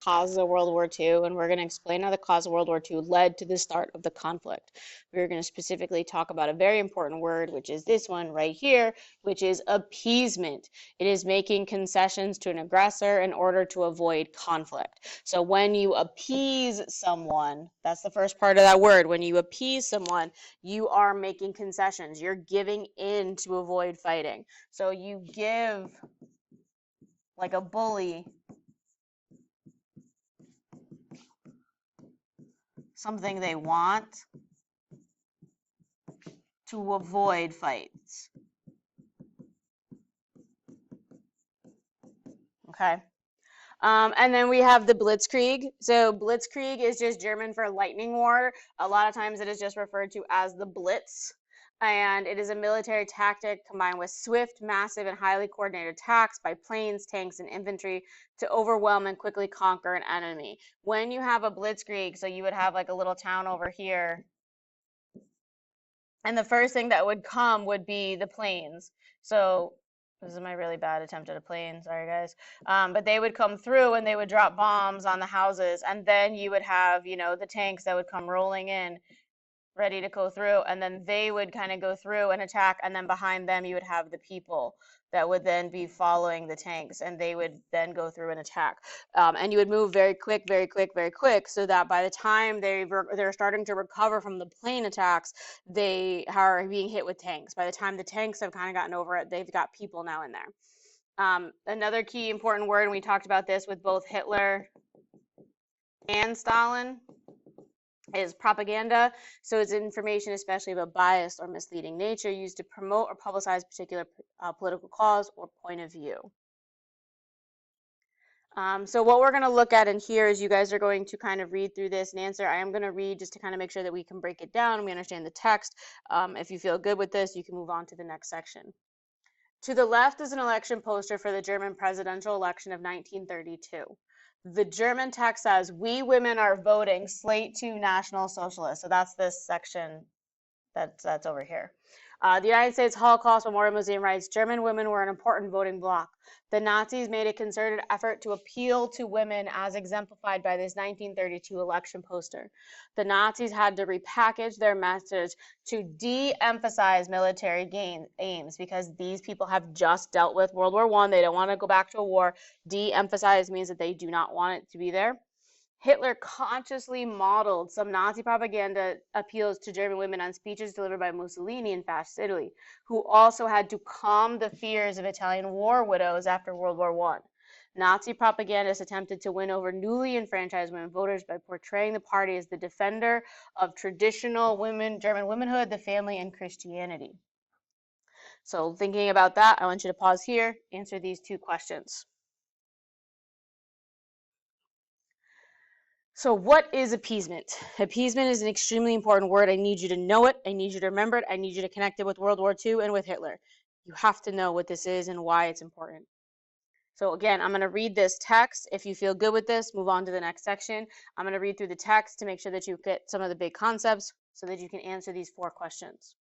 causes of World War II, and we're going to explain how the cause of World War II led to the start of the conflict. We're going to specifically talk about a very important word, which is this one right here, which is appeasement. It is making concessions to an aggressor in order to avoid conflict. So when you appease someone, that's the first part of that word. When you appease someone, you are making concessions. You're giving in to avoid fighting. So you give, like a bully, something they want to avoid fights. Okay. And then we have the Blitzkrieg. So Blitzkrieg is just German for lightning war. A lot of times it is just referred to as the Blitz. And it is a military tactic combined with swift, massive, and highly coordinated attacks by planes, tanks, and infantry to overwhelm and quickly conquer an enemy. When you have a Blitzkrieg, so you would have like a little town over here, and the first thing that would come would be the planes. So this is my really bad attempt at a plane, sorry guys. But they would come through and they would drop bombs on the houses, and then you would have, the tanks that would come rolling in, ready to go through, and then they would kind of go through and attack, and then behind them you would have the people that would then be following the tanks, and they would then go through and attack. And you would move very quick, very quick, very quick, so that by the time they're starting to recover from the plane attacks, they are being hit with tanks. By the time the tanks have kind of gotten over it, they've got people now in there. Another key important word, and we talked about this with both Hitler and Stalin, is propaganda. So it's information, especially of a biased or misleading nature, used to promote or publicize a particular political cause or point of view. So what we're going to look at in here is you guys are going to kind of read through this and answer. I am going to read just to kind of make sure that we can break it down and we understand the text. If you feel good with this, you can move on to the next section. To the left is an election poster for the German presidential election of 1932. The German text says, "We women are voting, slate to National Socialists." So that's this section that's over here. The United States Holocaust Memorial Museum writes, "German women were an important voting bloc. The Nazis made a concerted effort to appeal to women as exemplified by this 1932 election poster. The Nazis had to repackage their message to de-emphasize military aims because these people have just dealt with World War I. They don't want to go back to a war. De-emphasize means that they do not want it to be there. Hitler consciously modeled some Nazi propaganda appeals to German women on speeches delivered by Mussolini in fascist Italy, who also had to calm the fears of Italian war widows after World War I. Nazi propagandists attempted to win over newly enfranchised women voters by portraying the party as the defender of traditional German womanhood, the family, and Christianity. So thinking about that, I want you to pause here, answer these two questions. So what is appeasement? Appeasement is an extremely important word. I need you to know it. I need you to remember it. I need you to connect it with World War II and with Hitler. You have to know what this is and why it's important. So again, I'm going to read this text. If you feel good with this, move on to the next section. I'm going to read through the text to make sure that you get some of the big concepts so that you can answer these 4 questions.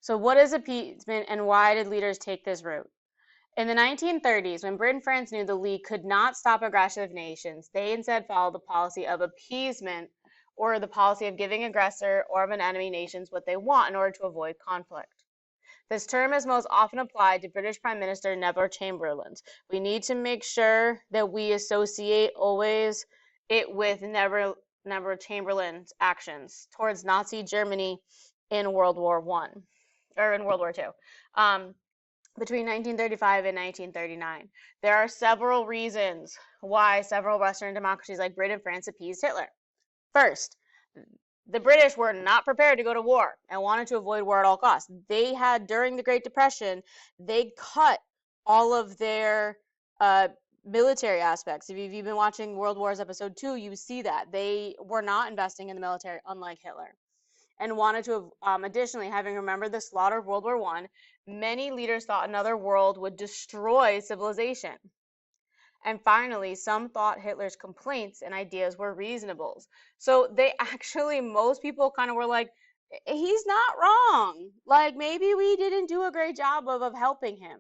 So what is appeasement and why did leaders take this route? In the 1930s, when Britain and France knew the League could not stop aggressive nations, they instead followed the policy of appeasement, or the policy of giving aggressor or of an enemy nations what they want in order to avoid conflict. This term is most often applied to British Prime Minister Neville Chamberlain. We need to make sure that we associate always it with Neville Chamberlain's actions towards Nazi Germany in World War I, or in World War II. Between 1935 and 1939. There are several reasons why several Western democracies like Britain and France appeased Hitler. First, the British were not prepared to go to war and wanted to avoid war at all costs. They had, during the Great Depression, they cut all of their military aspects. If you've been watching World Wars Episode 2, you see that. They were not investing in the military, unlike Hitler. And wanted to, additionally, having remembered the slaughter of World War I, many leaders thought another world would destroy civilization. And finally, some thought Hitler's complaints and ideas were reasonable. So they actually, most people kind of were like, he's not wrong. Like, maybe we didn't do a great job of helping him.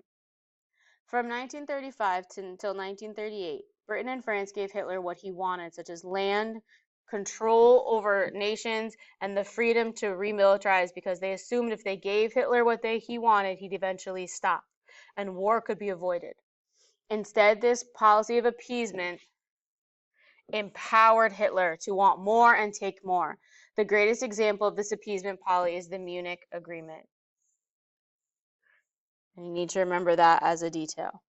From 1935 until 1938, Britain and France gave Hitler what he wanted, such as land, control over nations, and the freedom to remilitarize, because they assumed if they gave Hitler what he wanted, he'd eventually stop and war could be avoided. Instead, this policy of appeasement empowered Hitler to want more and take more. The greatest example of this appeasement policy is the Munich Agreement. And you need to remember that as a detail.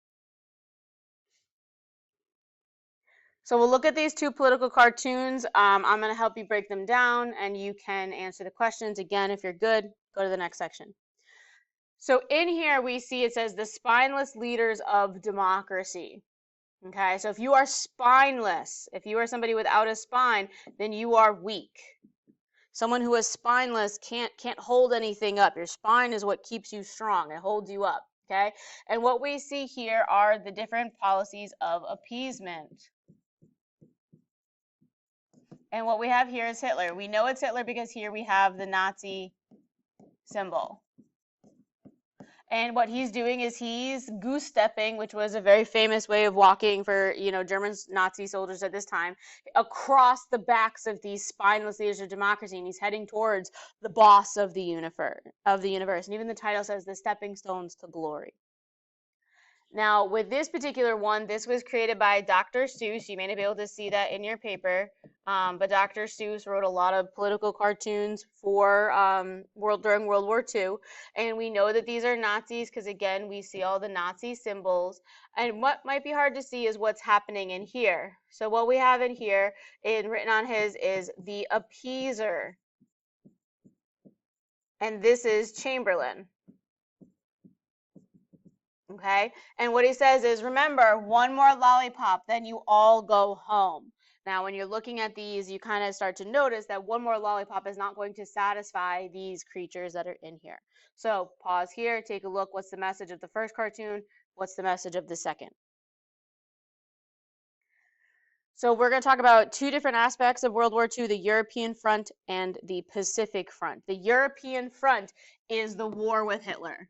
So we'll look at these two political cartoons. I'm going to help you break them down, and you can answer the questions. Again, if you're good, go to the next section. So in here, we see it says the spineless leaders of democracy. Okay, so if you are spineless, if you are somebody without a spine, then you are weak. Someone who is spineless can't hold anything up. Your spine is what keeps you strong. It holds you up. Okay, and what we see here are the different policies of appeasement. And what we have here is Hitler. We know it's Hitler because here we have the Nazi symbol. And what he's doing is he's goose stepping, which was a very famous way of walking for, German Nazi soldiers at this time, across the backs of these spineless leaders of democracy. And he's heading towards the boss of the universe. And even the title says the stepping stones to glory. Now, with this particular one, this was created by Dr. Seuss. You may not be able to see that in your paper, but Dr. Seuss wrote a lot of political cartoons for during World War II. And we know that these are Nazis because, again, we see all the Nazi symbols. And what might be hard to see is what's happening in here. So what we have in here, written on his, is the appeaser. And this is Chamberlain. Okay, and what he says is, remember, one more lollipop, then you all go home. Now, when you're looking at these, you kind of start to notice that one more lollipop is not going to satisfy these creatures that are in here. So pause here, take a look. What's the message of the first cartoon? What's the message of the second? So we're going to talk about two different aspects of World War II, the European front and the Pacific front. The European front is the war with Hitler.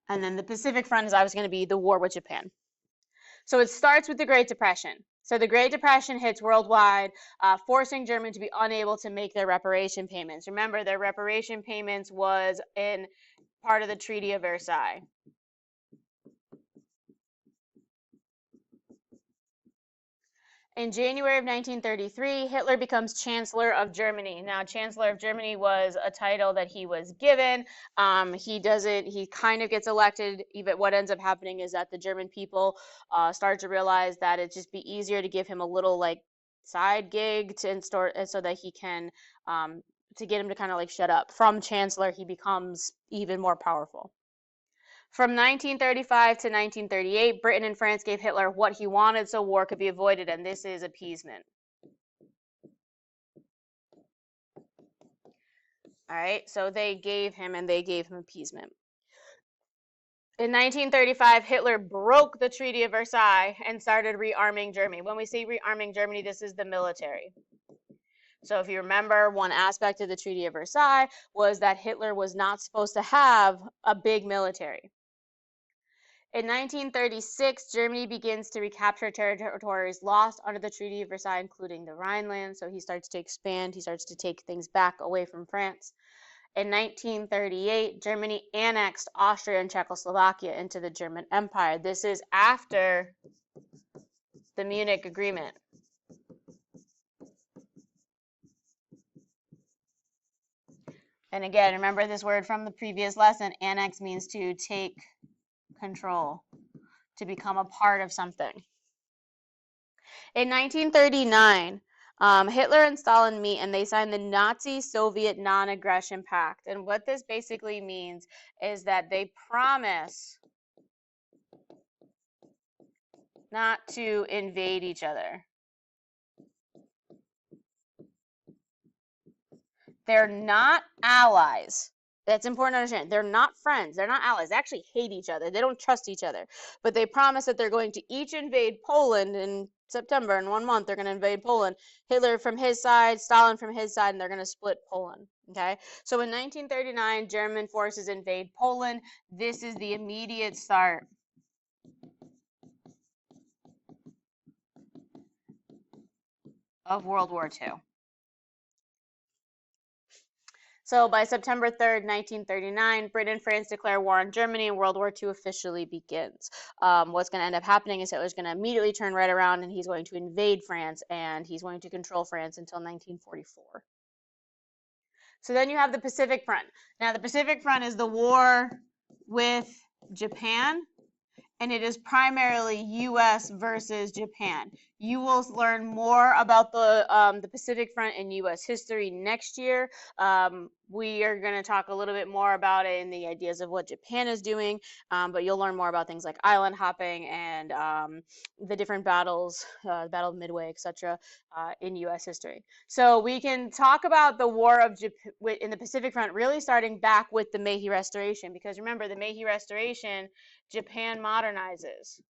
And then the Pacific front is obviously going to be the war with Japan. So it starts with the Great Depression. So the Great Depression hits worldwide, forcing Germany to be unable to make their reparation payments. Remember, their reparation payments was in part of the Treaty of Versailles. In January of 1933, Hitler becomes Chancellor of Germany. Now, Chancellor of Germany was a title that he was given. He kind of gets elected. Even what ends up happening is that the German people start to realize that it'd just be easier to give him a little side gig so that he can to get him to kind of shut up. From Chancellor, he becomes even more powerful. From 1935 to 1938, Britain and France gave Hitler what he wanted so war could be avoided, and this is appeasement. All right, so they gave him appeasement. In 1935, Hitler broke the Treaty of Versailles and started rearming Germany. When we say rearming Germany, this is the military. So if you remember, one aspect of the Treaty of Versailles was that Hitler was not supposed to have a big military. In 1936, Germany begins to recapture territories lost under the Treaty of Versailles, including the Rhineland. So he starts to expand. He starts to take things back away from France. In 1938, Germany annexed Austria and Czechoslovakia into the German Empire. This is after the Munich Agreement. And again, remember this word from the previous lesson. Annex means to take control, to become a part of something. In 1939, Hitler and Stalin meet and they sign the Nazi-Soviet Non-Aggression Pact. And what this basically means is that they promise not to invade each other. They're not allies. That's important to understand. They're not friends. They're not allies. They actually hate each other. They don't trust each other. But they promise that they're going to each invade Poland in September. In 1 month, they're going to invade Poland. Hitler from his side, Stalin from his side, and they're going to split Poland. Okay? So in 1939, German forces invade Poland. This is the immediate start of World War II. So by September 3rd, 1939, Britain and France declare war on Germany and World War II officially begins. What's going to end up happening is Hitler's going to immediately turn right around and he's going to invade France and he's going to control France until 1944. So then you have the Pacific Front. Now the Pacific Front is the war with Japan, and it is primarily U.S. versus Japan. You will learn more about the Pacific Front in U.S. history next year. We are going to talk a little bit more about it and the ideas of what Japan is doing, but you'll learn more about things like island hopping and the different battles, the Battle of Midway, etc., in U.S. history. So we can talk about the War of Japan in the Pacific Front really starting back with the Meiji Restoration, because remember, the Meiji Restoration, Japan modernizes.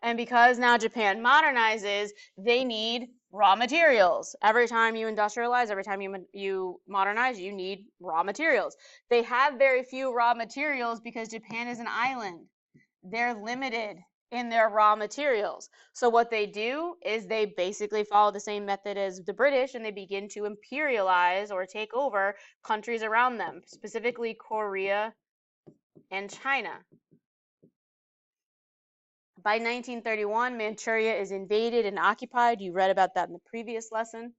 And because now Japan modernizes, they need raw materials. Every time you industrialize, every time you modernize, you need raw materials. They have very few raw materials because Japan is an island. They're limited in their raw materials. So what they do is they basically follow the same method as the British, and they begin to imperialize or take over countries around them, specifically Korea and China. By 1931, Manchuria is invaded and occupied. You read about that in the previous lesson.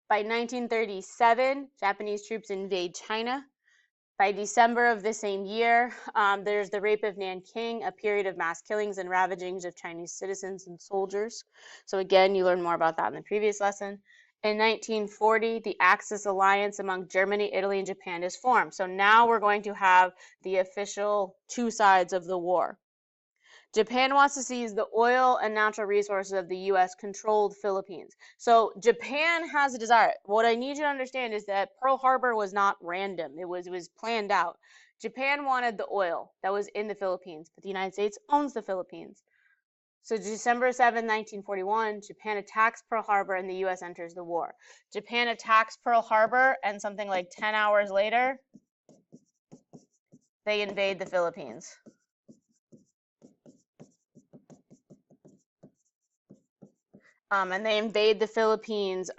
By 1937, Japanese troops invade China. By December of the same year, there's the rape of Nanking, a period of mass killings and ravagings of Chinese citizens and soldiers. So again, you learned more about that in the previous lesson. In 1940, the Axis alliance among Germany, Italy, and Japan is formed. So now we're going to have the official two sides of the war. Japan wants to seize the oil and natural resources of the U.S.-controlled Philippines. So Japan has a desire. What I need you to understand is that Pearl Harbor was not random. It was planned out. Japan wanted the oil that was in the Philippines, but the United States owns the Philippines. So December 7, 1941, Japan attacks Pearl Harbor and the U.S. enters the war. Japan attacks Pearl Harbor, and something like 10 hours later, they invade the Philippines. And they invade the Philippines.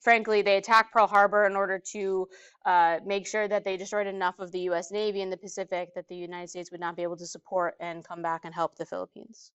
Frankly, they attack Pearl Harbor in order to make sure that they destroyed enough of the U.S. Navy in the Pacific that the United States would not be able to support and come back and help the Philippines.